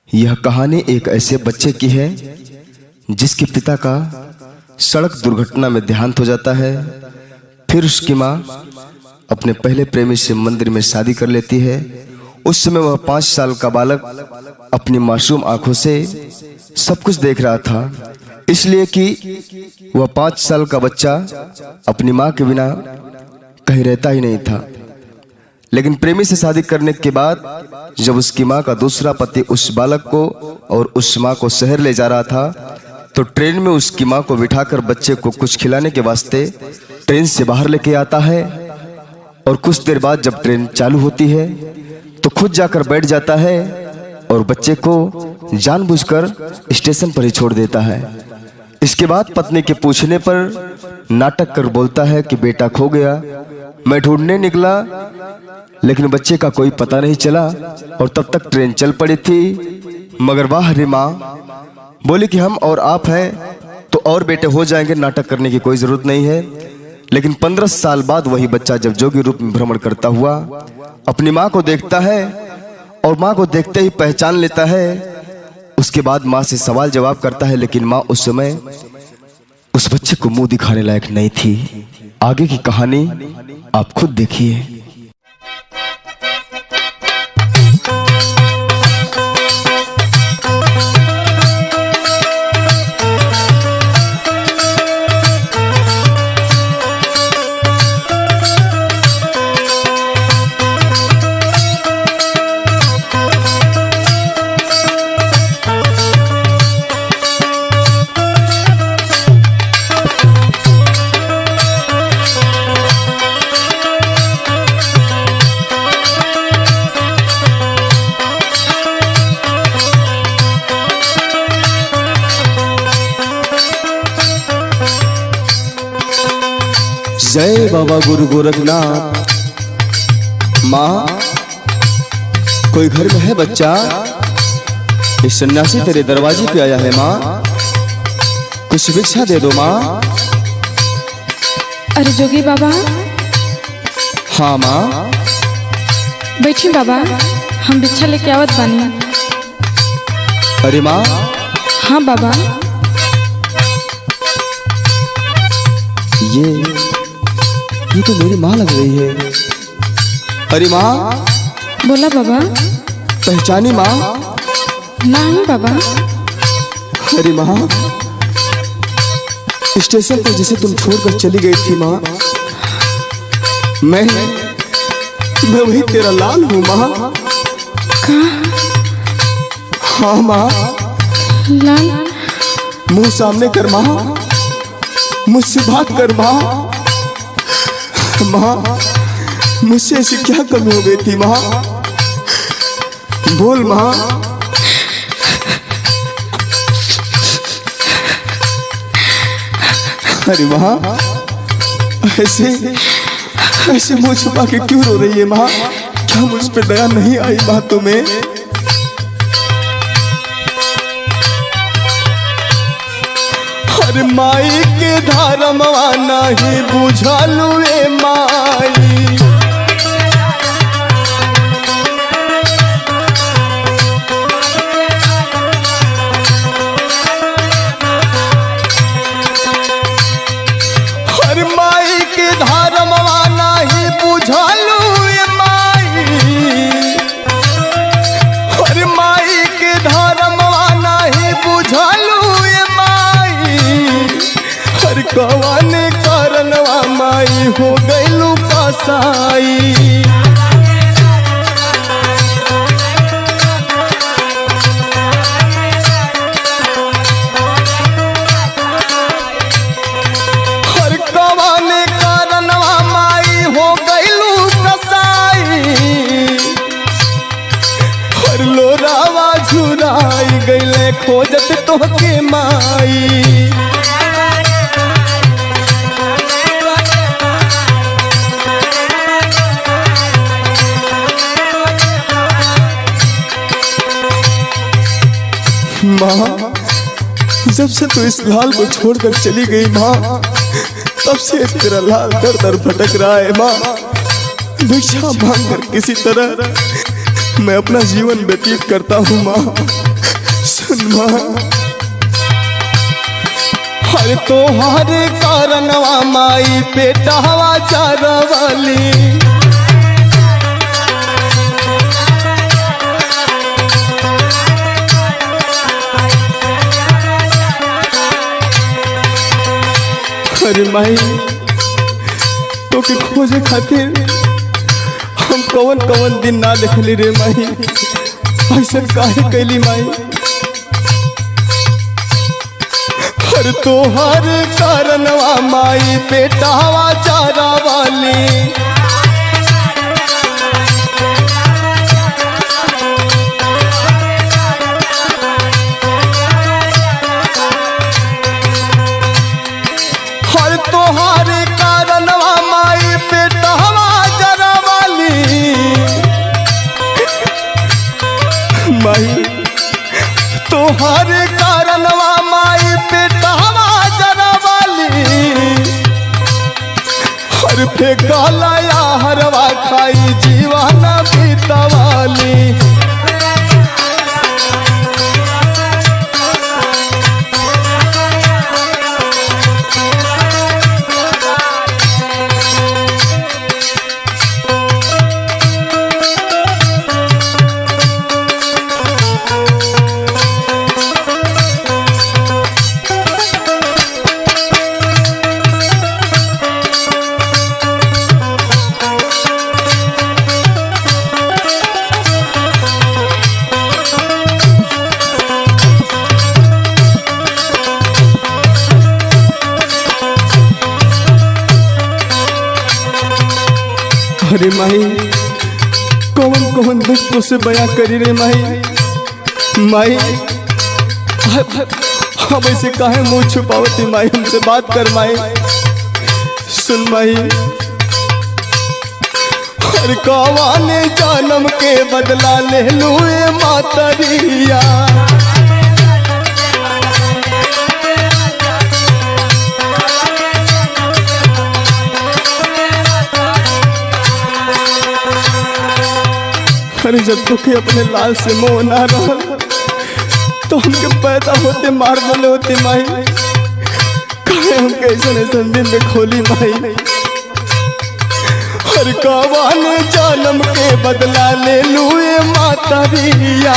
यह कहानी एक ऐसे बच्चे की है जिसके पिता का सड़क दुर्घटना में देहांत हो जाता है। फिर उसकी माँ अपने पहले प्रेमी से मंदिर में शादी कर लेती है। उस समय वह 5 साल का बालक अपनी मासूम आंखों से सब कुछ देख रहा था, इसलिए कि वह 5 साल का बच्चा अपनी माँ के बिना कहीं रहता ही नहीं था। लेकिन प्रेमी से शादी करने के बाद जब उसकी माँ का दूसरा पति उस बालक को और उस माँ को शहर ले जा रहा था, तो ट्रेन में उसकी माँ को बिठाकर बच्चे को कुछ खिलाने के वास्ते ट्रेन से बाहर लेके आता है। और कुछ देर बाद जब ट्रेन चालू होती है तो खुद जाकर बैठ जाता है और बच्चे को जानबूझकर स्टेशन पर ही छोड़ देता है। इसके बाद पत्नी के पूछने पर नाटक कर बोलता है कि बेटा खो गया, मैं ढूंढने निकला लेकिन बच्चे का कोई पता नहीं चला और तब तक ट्रेन चल पड़ी थी। मगर वाह रे माँ बोली कि हम और आप हैं तो और बेटे हो जाएंगे, नाटक करने की कोई जरूरत नहीं है। लेकिन 15 साल बाद वही बच्चा जब जोगी रूप में भ्रमण करता हुआ अपनी माँ को देखता है और माँ को देखते ही पहचान लेता है। उसके बाद माँ से सवाल जवाब करता है, लेकिन माँ उस समय उस बच्चे को मुंह दिखाने लायक नहीं थी। आगे की कहानी आप खुद देखिए। जय बाबा गुरु गोरखनाथ। माँ कोई घर में है बच्चा? ये सन्यासी तेरे दरवाजे पे आया है माँ, कुछ भिक्षा दे दो माँ। अरे जोगी बाबा। हाँ माँ। बैठी बाबा, हम भिक्षा लेके आवत बानी। अरे माँ। हाँ बाबा। ये तो मेरी माँ लग रही है। अरे माँ। बोला बाबा। पहचानी माँ? नहीं बाबा। अरे माँ, स्टेशन पर जिसे तुम छोड़कर चली गई थी माँ, मैं वही तेरा लाल हूँ माँ। हाँ माँ। लाल? मुंह सामने कर माँ, मुझसे बात कर माँ। माँ मुझसे ऐसी क्या कमी हो गई थी माँ? बोल माँ। अरे माँ, ऐसे मुंह छुपा के क्यों रो रही है माँ? क्या मुझ पे दया नहीं आई माँ तुम्हें? अरे माई के धर्मवा नहीं बुझलू रे माई। अरे माई के धर्मवा नहीं बुझलू रे माई। अरे माई के धर्मवा नहीं बुझलू रे माई। अरे कवन करनवा माई हो गइलू कसाई। हर कवन करनवा माई हो गइलू कसाई। हर लोरावा झुराई गइले खोजत तोहके माई। माँ जब से तू इस लाल को छोड़कर चली गई माँ, तब से तेरा लाल दर दर भटक रहा है माँ। भिक्षा मांगकर किसी तरह मैं अपना जीवन व्यतीत करता हूँ माँ। सुन माँ, हर तोहारे कारणवा माई पेटवा चारवाली। अरे माई, तो के खोजे खातिर हम कवन कवन दिन ना देखली रे माई। ऐसा काहे कैली माई? हर तोहर कारणवा माई पेटवा चारवाली। हर तोहर कारणवा माई पेटवा चारवाली। माई तोहर कारणवा माई पेटवा चारवाली। हर फेंकाला या हरवा खाई जीवन बीतवाली। अरे माई, कौन कौन दुख तुझसे बयां करी रे माई। माई हम ऐसे काहे मुंह छुपावती माई? हमसे बात कर माई। सुन माई, हर कवाने जन्म के बदला ले लूए मातरिया। अरे जब तुके अपने लाल से मोह ना रहा तो हमके पैदा होते मार बोले होते माई। कहे हम कैसे दिन में खोली माई। हर कवान जन्म के बदला ले लूए मातरिया।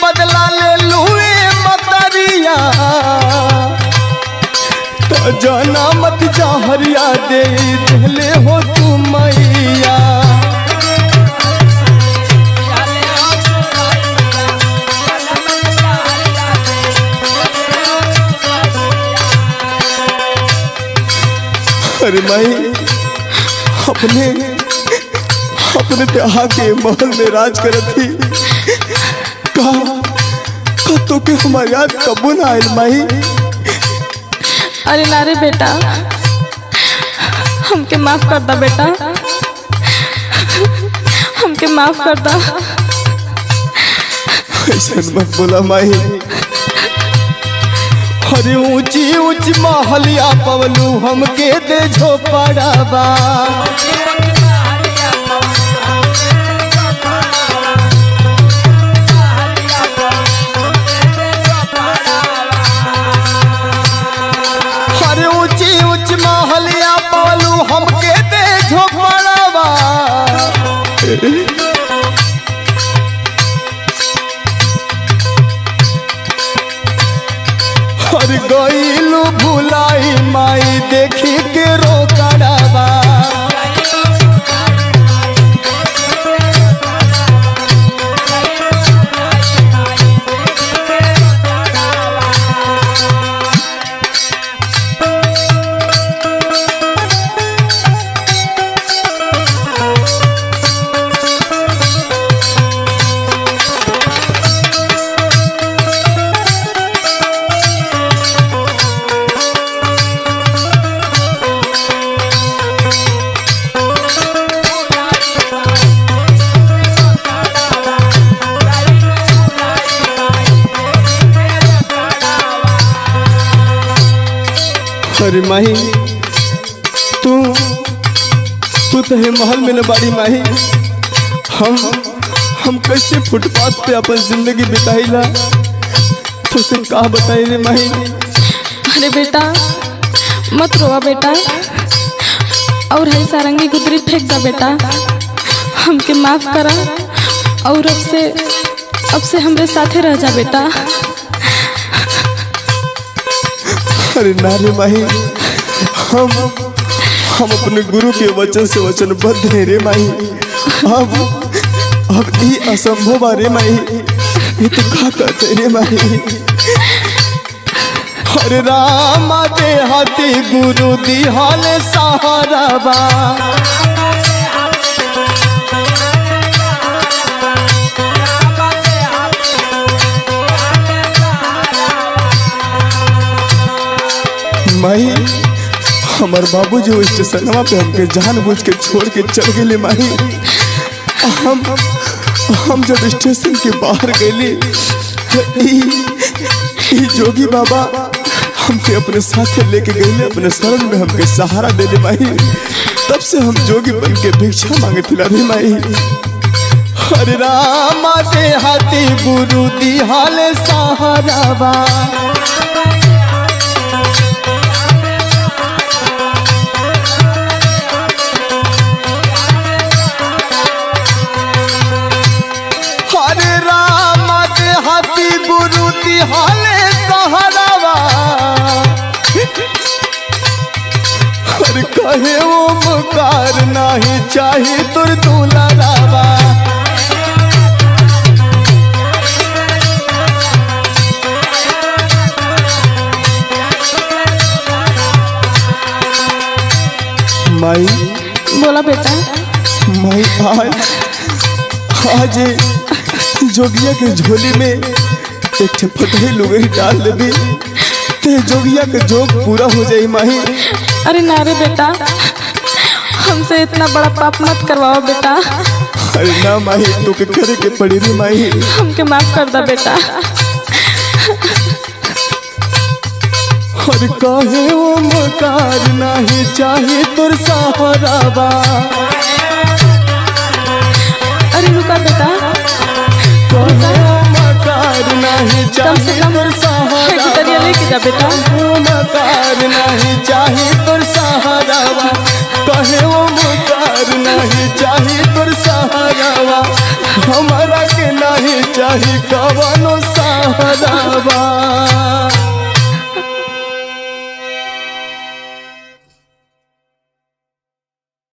बदला ले लूए मतरिया। तो जाना मत जा हरिया दे दिले हो तू मैया। अरे माई, अपने त्योहार के महल में राज करत थी। तो के हमारी याद कबू ना आयल माई। अरे ना रे बेटा, हमके माफ कर दा बेटा, हमके माफ कर दा। ऐसा मत बोला माई। अरे ऊंची ऊंची महलिया पवलू हमके दे झोपड़ावा। महलिया पालू हमके दे झोपड़ावा। हर गईलू भुलाई माई देखी के रोकड़ावा। अरे माही तू तो है महल में न बाड़ी माही। हम कैसे फुटपाथ पे अपन जिंदगी बिताईला तो से का बताई रे माही। अरे बेटा मत रोवा बेटा, और है सारंगी गुदरी फेंक दा बेटा, हमके माफ करा और अब से हमरे साथे रह जा बेटा। अरे ना रे माही, हम अपने गुरु के वचन से वचनबद्ध हैं रे माही। अब ये असंभव है रे माही, ये तो का कहते रे माही। अरे रामा दे हाथी गुरु दी हाल सहारा बा, माही हमार बाबू जो स्टेशनवा पे हमके जानबूझ के छोड़ के चल गए माही। हम जब स्टेशन के बाहर गए जोगी बाबा हमके अपने साथ लेके गए, अपने शरण में हमके सहारा दे दे माही। तब से हम जोगी बन के भिक्षा मांगे फिला रे माही। हरे रामा दे हाथी गुरु दी हाल सहारा बा, गुरु दी हाले सहारावा। हर कहे ओमकार नाही चाहे तुर दुलारावा। माई बोला बेटा। माई आज जोगिया के झोली में एक फटही लुगई डाल देबी ते जोगिया के जोग पूरा हो जाई माही। अरे ना रे बेटा, हमसे इतना बड़ा पाप मत करवाओ बेटा। अरे ना माही तो के करे के पड़ी रे माही, हमके माफ कर दा बेटा। और काहे ओमकार नाही चाहे तुर सहारावा। अरे रुका बेटा, नहीं चाहे तुर सहारा लेके जा बेटा। ओमकार नहीं चाहे तुर सहारावा, कहे ओमकार नहीं चाहे तुर सहारावा। हमारा के नहीं चाहे कवनो सहारावा।